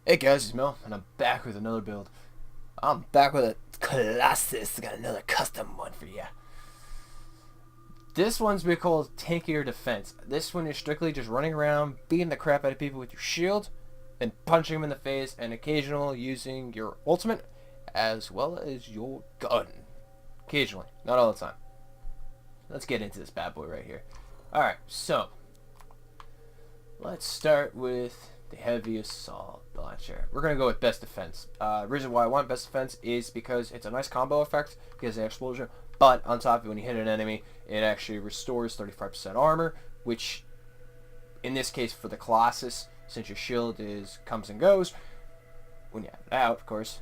Hey guys, it's Mel, and I'm back with another build. I'm back with a Colossus. I got another custom one for you. This one's we call Tankier Defense. This one is strictly just running around, beating the crap out of people with your shield, and punching them in the face, and occasionally using your ultimate, as well as your gun. Occasionally, not all the time. Let's get into this bad boy right here. Alright, so, let's start with the heavy assault launcher. We're gonna go with best defense. Reason why I want best defense is because it's a nice combo effect because of the explosion. But on top of it, when you hit an enemy, it actually restores 35% armor, which in this case for the Colossus, since your shield comes and goes when you have it out, of course.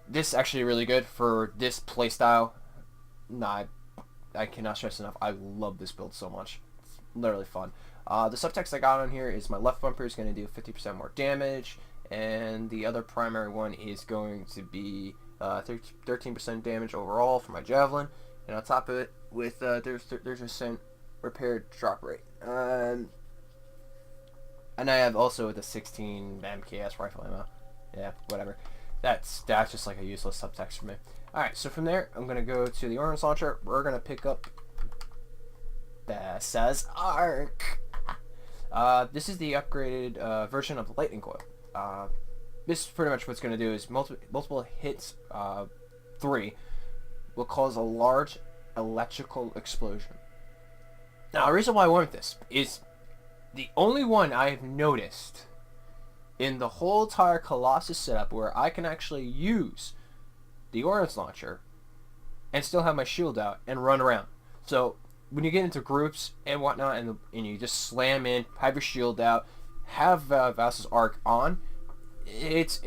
This is actually really good for this playstyle. Nah, I cannot stress enough. I love this build so much. It's literally fun. The subtext I got on here is my left bumper is going to do 50% more damage, and the other primary one is going to be 13% damage overall for my javelin, and on top of it, with there's 30% repair drop rate. And I have also the 16 MKS rifle ammo. Yeah, whatever. That's just like a useless subtext for me. Alright, so from there, I'm going to go to the orange launcher. We're going to pick up Bessa's Arc. This is the upgraded version of the lightning coil. This is pretty much what's going to do is multiple hits, 3, will cause a large electrical explosion. Now, the reason why I want this is the only one I have noticed in the whole entire Colossus setup where I can actually use the orange launcher and still have my shield out and run around. So when you get into groups and whatnot, and you just slam in, have your shield out, have Vass's Arc on, it's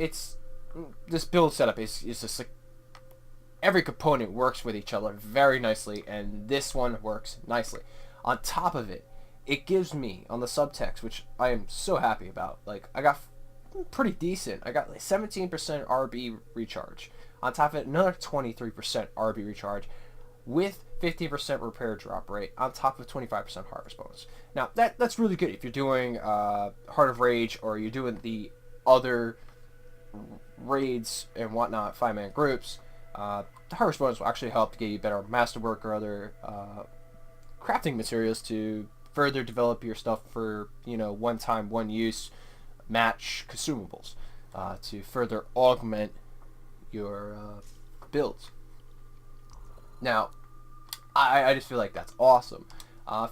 this build setup is just like every component works with each other very nicely, and this one works nicely. On top of it, it gives me on the subtext, which I am so happy about. Like I got pretty decent. I got like 17% RB recharge. On top of it, another 23% RB recharge, with 50% repair drop rate on top of 25% harvest bonus. Now that's really good if you're doing Heart of Rage, or you're doing the other raids and whatnot, 5-man groups. The harvest bonus will actually help to get you better masterwork or other crafting materials to further develop your stuff for one-time, one-use match consumables to further augment your builds. Now, I just feel like that's awesome.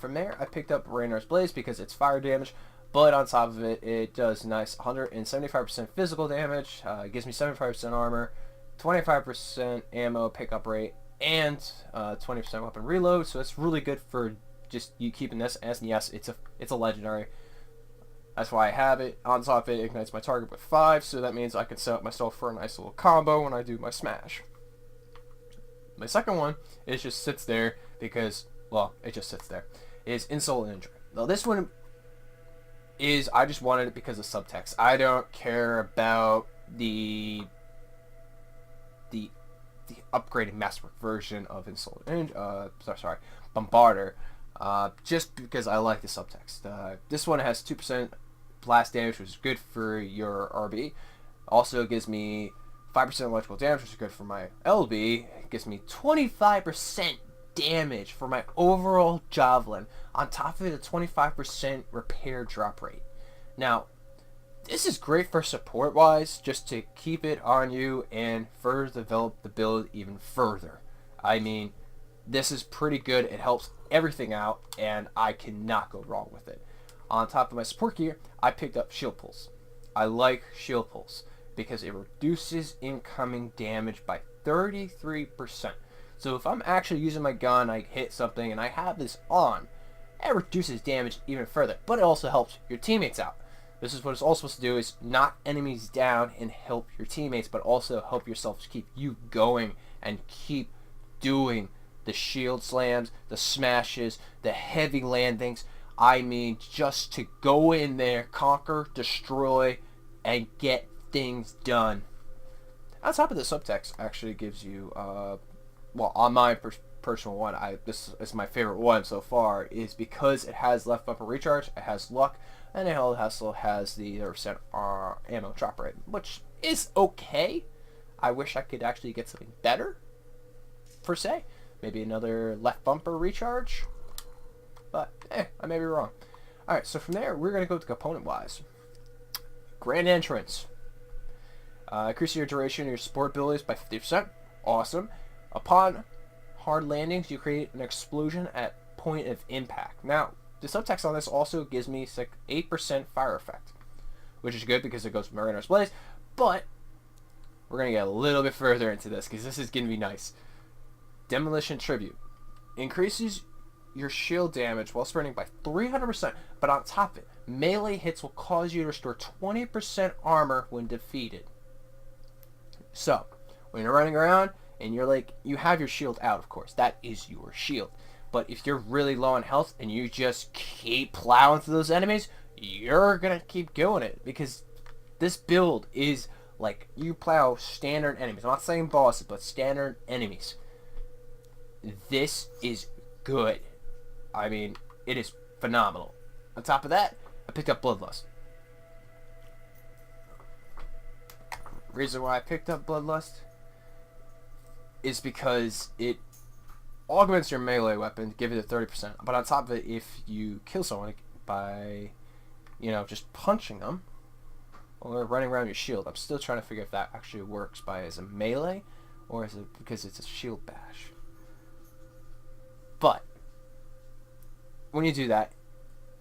From there, I picked up Raynar's Blaze because it's fire damage, but on top of it, it does nice 175% physical damage, it gives me 75% armor, 25% ammo pickup rate, and 20% weapon reload, so it's really good for just you keeping this, and yes, it's a legendary. That's why I have it. On top of it, ignites my target with 5, so that means I can set up myself for a nice little combo when I do my smash. My second one is just sits there because, well, it just sits there, is Insult and Injury. Now this one is, I just wanted it because of subtext. I don't care about the upgraded masterwork version of Insult and Bombarder, just because I like the subtext. This one has 2% blast damage, which is good for your RB. Also gives me 5% electrical damage, which is good for my LB. It gives me 25% damage for my overall javelin. On top of it, a 25% repair drop rate. Now, this is great for support-wise, just to keep it on you and further develop the build even further. I mean, this is pretty good. It helps everything out, and I cannot go wrong with it. On top of my support gear, I picked up Shield Pulse. I like Shield Pulse because it reduces incoming damage by 33%. So if I'm actually using my gun, I hit something, and I have this on, it reduces damage even further, but it also helps your teammates out. This is what it's all supposed to do, is knock enemies down and help your teammates, but also help yourself to keep you going and keep doing the shield slams, the smashes, the heavy landings. I mean, just to go in there, conquer, destroy, and get things done. On top of the subtext, actually gives you, well, on my personal one, this is my favorite one so far, is because it has left bumper recharge, it has luck, And a Hell Hustle has the 30% ammo drop rate, which is okay. I wish I could actually get something better, per se. Maybe another left bumper recharge. But, I may be wrong. Alright, so from there, we're going to go to component-wise. Grand Entrance. Increasing your duration of your support abilities by 50%. Awesome. Upon hard landings, you create an explosion at point of impact. Now, the subtext on this also gives me 8% fire effect, which is good because it goes from Mariner's Blaze, but we're going to get a little bit further into this because this is going to be nice. Demolition Tribute. Increases your shield damage while sprinting by 300%, but on top of it, melee hits will cause you to restore 20% armor when defeated. So, when you're running around and you're like, you have your shield out, of course, that is your shield. But if you're really low on health and you just keep plowing through those enemies, you're gonna keep doing it because this build is like you plow standard enemies. I'm not saying bosses, but standard enemies. This is good. I mean, it is phenomenal. On top of that, I picked up Bloodlust. Reason why I picked up Bloodlust is because it augments your melee weapon, give it a 30%. But on top of it, if you kill someone by, just punching them or running around your shield, I'm still trying to figure if that actually works as a melee or is it because it's a shield bash. But when you do that,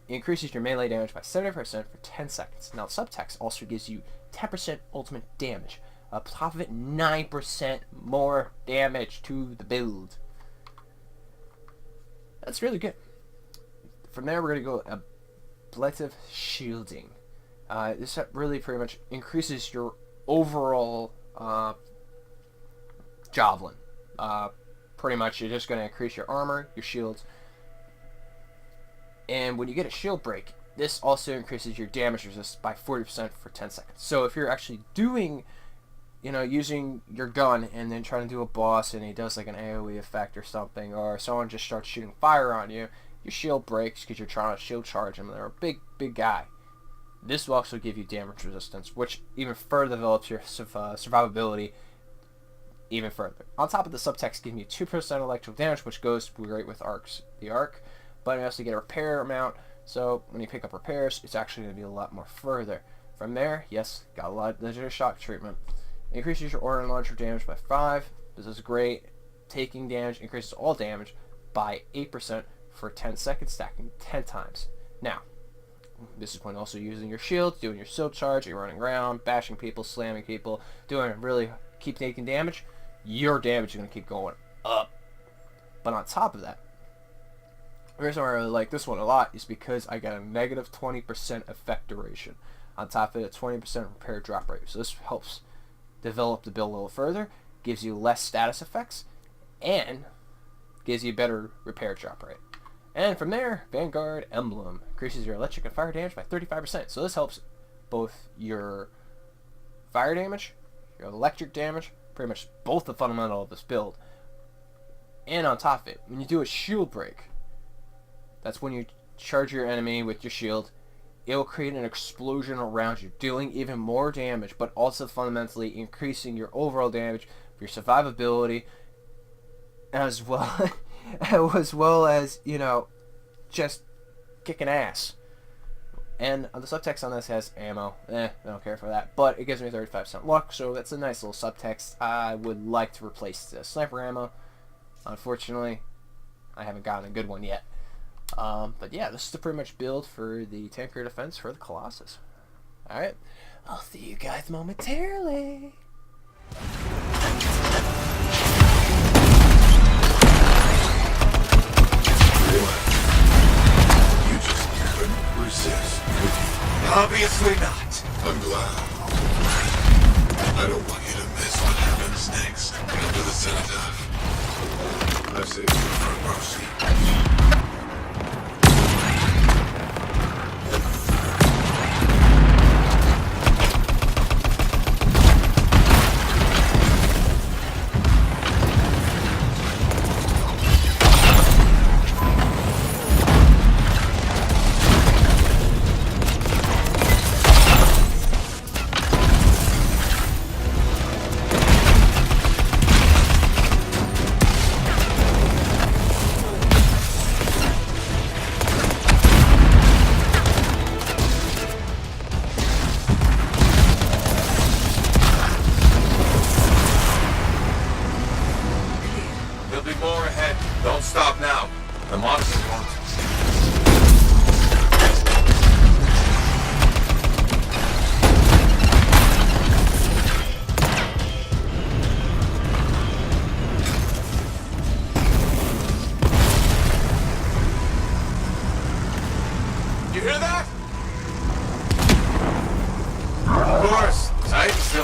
it increases your melee damage by 70% for 10 seconds. Now, subtext also gives you 10% ultimate damage. On top of it, 9% more damage to the build. That's really good. From there, we're going to go Ablative Shielding. This really pretty much increases your overall javelin. Pretty much, you're just going to increase your armor, your shields. And when you get a shield break, this also increases your damage resistance by 40% for 10 seconds. So if you're actually doing, using your gun and then trying to do a boss and he does like an AoE effect or something, or someone just starts shooting fire on you, your shield breaks because you're trying to shield charge them and they're a big guy. This will also give you damage resistance, which even further develops your survivability even further. On top of the subtext giving you 2% electrical damage, which goes great with the arc, but you also get a repair amount, so when you pick up repairs, it's actually going to be a lot more further. From there, yes, got a lot of legendary shock treatment. Increases your aura and launcher damage by 5. This is great. Taking damage increases all damage by 8% for 10 seconds, stacking 10 times. Now, this is when also using your shield, doing your shield charge, you're running around, bashing people, slamming people, keep taking damage, your damage is going to keep going up. But on top of that, the reason why I really like this one a lot is because I got a negative 20% effect duration. On top of it, a 20% repair drop rate. So this helps develop the build a little further, gives you less status effects, and gives you better repair drop rate. And from there, Vanguard Emblem increases your electric and fire damage by 35%. So this helps both your fire damage, your electric damage, pretty much both the fundamental of this build. And on top of it, when you do a shield break, that's when you charge your enemy with your shield, it will create an explosion around you, dealing even more damage, but also fundamentally increasing your overall damage, your survivability, as well as just kicking ass. And the subtext on this has ammo. I don't care for that, but it gives me 35% luck, so that's a nice little subtext. I would like to replace the sniper ammo. Unfortunately, I haven't gotten a good one yet. But yeah, this is the pretty much build for the Tankier defense for the Colossus. Alright, I'll see you guys momentarily. You just couldn't resist. Obviously not. I'm glad. I don't want you to miss what happens next after the cenotaph. I've saved you a front row seat.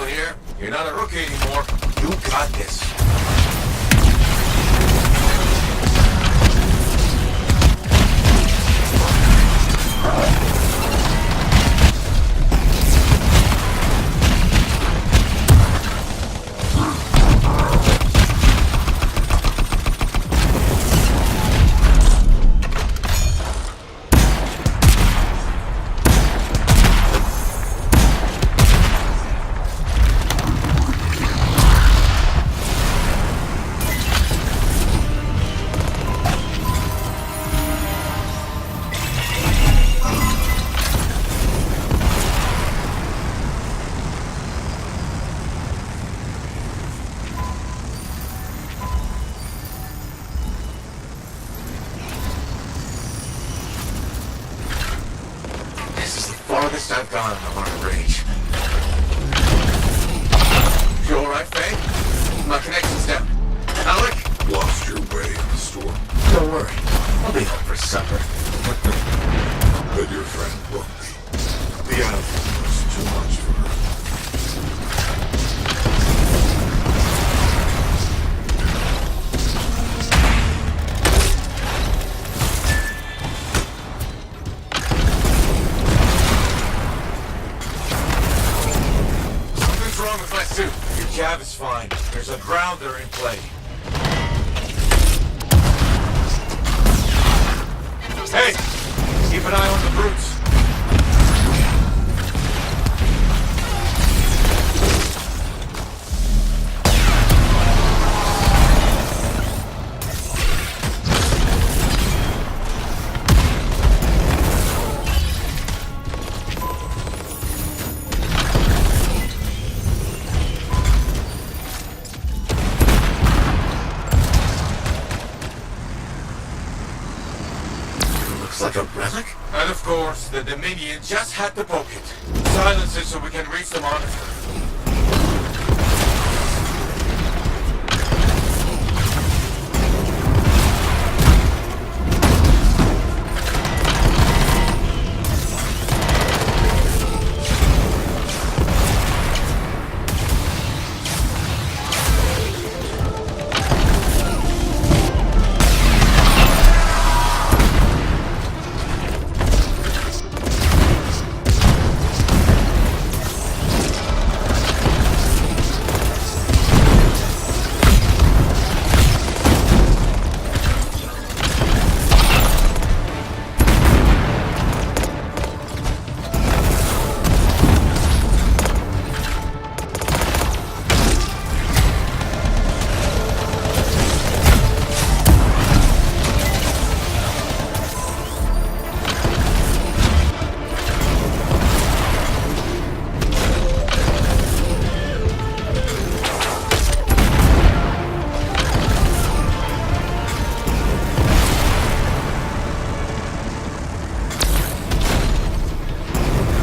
in here. You're not a rookie anymore. You got this. Farthest I've gone in the long range. You alright, Faye? My connection's down. Alec? Lost your way in the storm. Don't worry. I'll be home for supper. But your friend won't be. The Anthem was too much for her. Something's wrong with my suit. Your jab is fine. There's a grounder in play. Hey! Keep an eye on the brutes. Looks like a relic? And of course, the Dominion just had to poke it. Silence it so we can reach the monitor.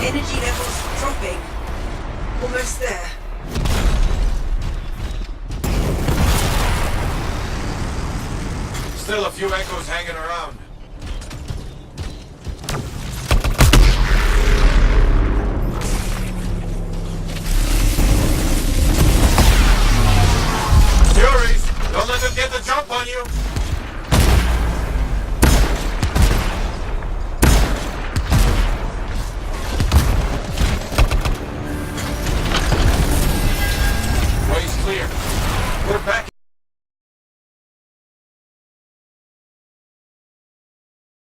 Energy levels dropping. Almost there. Still a few echoes hanging around. Furies, don't let them get the jump on you. Way's clear.